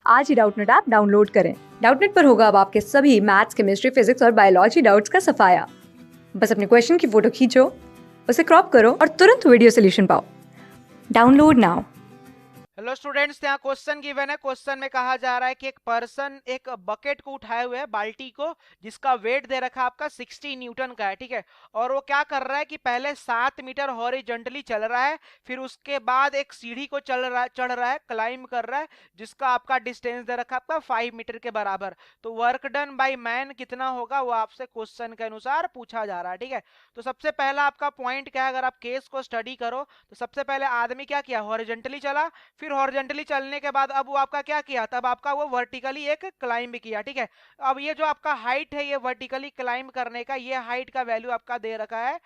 आज ही Doubtnut app download करें। Doubtnut पर होगा अब आपके सभी मैथ्स, केमिस्ट्री, फिजिक्स और बायोलॉजी डाउट्स का सफाया। बस अपने क्वेश्चन की फोटो खींचो, उसे क्रॉप करो और तुरंत वीडियो सोल्यूशन पाओ। Download now. हेलो स्टूडेंट्स, यहाँ क्वेश्चन गिवन है। क्वेश्चन में कहा जा रहा है कि एक पर्सन एक बकेट को उठाए हुए है, बाल्टी को, जिसका वेट दे रखा है आपका 60 न्यूटन का है, ठीक है। और वो क्या कर रहा है कि पहले 7 मीटर हॉरिजॉन्टली चल रहा है, फिर उसके बाद एक सीढ़ी को चढ़ रहा है, क्लाइंब कर रहा है, जिसका आपका डिस्टेंस दे रखा है आपका 5 मीटर के बराबर। तो वर्क डन बाय मैन कितना होगा वो आपसे क्वेश्चन के अनुसार पूछा जा रहा है, ठीक है। तो सबसे पहला आपका पॉइंट क्या है, अगर आप केस को स्टडी करो तो सबसे पहले आदमी क्या किया, हॉरिजॉन्टली चला, फिर हॉरिजॉन्टली चलने के बाद अब वो आपका क्या किया, तब आपका वो वर्टिकली एक क्लाइंब किया, ठीक है। अब ये जो आपका हाइट है, ये वर्टिकली क्लाइंब करने का, ये हाइट का वैल्यू आपका दे रखा है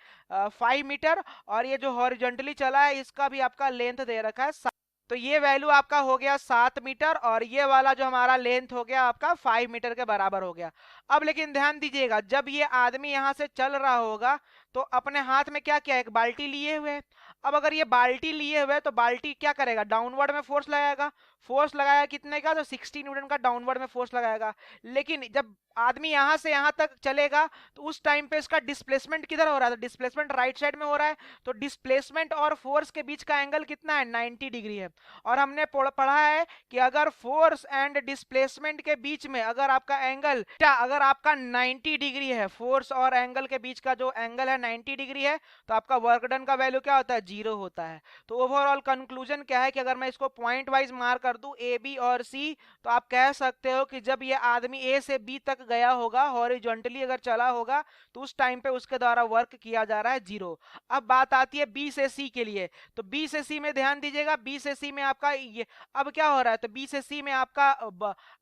5 मीटर, और ये जो हॉरिजॉन्टली चला है इसका भी आपका लेंथ दे रखा है। तो ये वैल्यू आपका हो गया 7 मीटर, और ये वाला जो हमारा लेंथ हो गया आपका 5 मीटर के बराबर हो गया। अब लेकिन ध्यान दीजिएगा, जब ये आदमी यहां से चल रहा होगा तो अपने हाथ में क्या क्या, एक बाल्टी लिए हुए है। अब अगर ये बाल्टी लिए हुए तो बाल्टी क्या करेगा, डाउनवर्ड में फोर्स लगाएगा। फोर्स लगाया कितने का, तो 60 न्यूटन का डाउनवर्ड में फोर्स लगाएगा। लेकिन जब आदमी यहां से यहां तक चलेगा तो उस टाइम पे इसका डिस्प्लेसमेंट किधर हो रहा है, तो डिस्प्लेसमेंट राइट साइड में हो रहा है। तो डिस्प्लेसमेंट और फोर्स के बीच का एंगल कितना है, 90 डिग्री है। और हमने पढ़ा है कि अगर फोर्स एंड डिस्प्लेसमेंट के बीच में अगर आपका एंगल, अगर आपका 90 डिग्री है, फोर्स और एंगल के बीच का जो एंगल है 90 डिग्री है, तो आपका वर्क डन का वैल्यू क्या होता है, 0 होता है। तो ओवरऑल कंक्लूजन क्या है कि अगर मैं इसको पॉइंट वाइज मार्क कर दूं ए, बी और सी, तो आप कह सकते हो कि जब ये आदमी ए से बी तक गया होगा, हॉरिजॉन्टली अगर चला होगा, तो उस टाइम पे उसके द्वारा वर्क किया जा रहा है 0। अब बात आती है बी से सी के लिए। तो बी से सी में ध्यान दीजिएगा, बी से सी में आपका ये अब क्या हो रहा है, तो बी से सी में आपका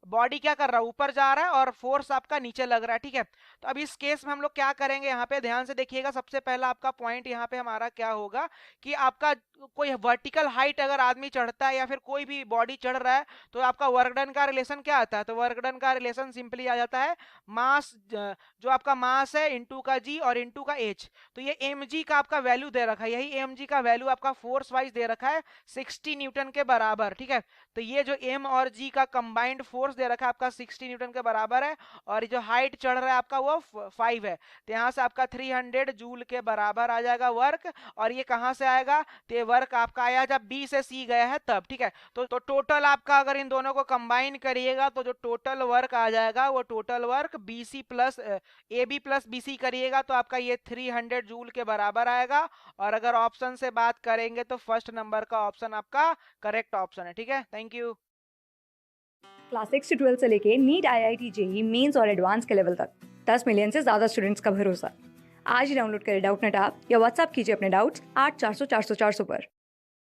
बॉडी क्या कर रहा है, ऊपर जा रहा है, और फोर्स आपका नीचे लग रहा है, ठीक है। तो अब इस केस में हम लोग क्या करेंगे, यहाँ पे ध्यान से देखिएगा। सबसे पहला आपका पॉइंट यहाँ पे हमारा क्या होगा कि आपका कोई वर्टिकल हाइट अगर आदमी चढ़ता है या फिर कोई भी बॉडी चढ़ रहा है, तो आपका वर्क डन का रिलेशन क्या आता है, तो वर्क डन का रिलेशन सिंपली आ जाता है मास, जो आपका मास है इंटू का जी और इंटू का एच। तो ये एम जी का आपका वैल्यू दे रखा है, यही एम जी का वैल्यू आपका फोर्स वाइज दे रखा है 60 न्यूटन के बराबर, ठीक है। तो ये जो एम और जी का कंबाइंड फोर्स दे रखा है आपका 60 न्यूटन के बराबर है, और जो हाइट चढ़ रहा है आपका वो 5 है। तो यहाँ से आपका 300 जूल के बराबर आ जाएगा वर्क। और ये कहाँ से आएगा, तो ये वर्क आपका आया जब बी से सी गया है तब, ठीक है। तो टोटल आपका अगर इन दोनों को कंबाइन करिएगा तो जो टोटल वर्क आ जाएगा वो total work B C plus A B plus B C करिएगा तो आपका ये 300 जूल के बराबर आएगा। और अगर ऑप्शन से बात करेंगे तो फर्स्ट नंबर का ऑप्शन आपका करेक्ट ऑप्शन है, ठीक है। Thank you. क्लास 6 से 12 से लेके नीट, IIT, जेईई मेंस और एडवांस के लेवल तक 10 मिलियन से ज्यादा स्टूडेंट्स का भरोसा। आज ही डाउनलोड करें डाउटनेट ऐप या व्हाट्सएप कीजिए अपने डाउट्स 8400 400 400 पर।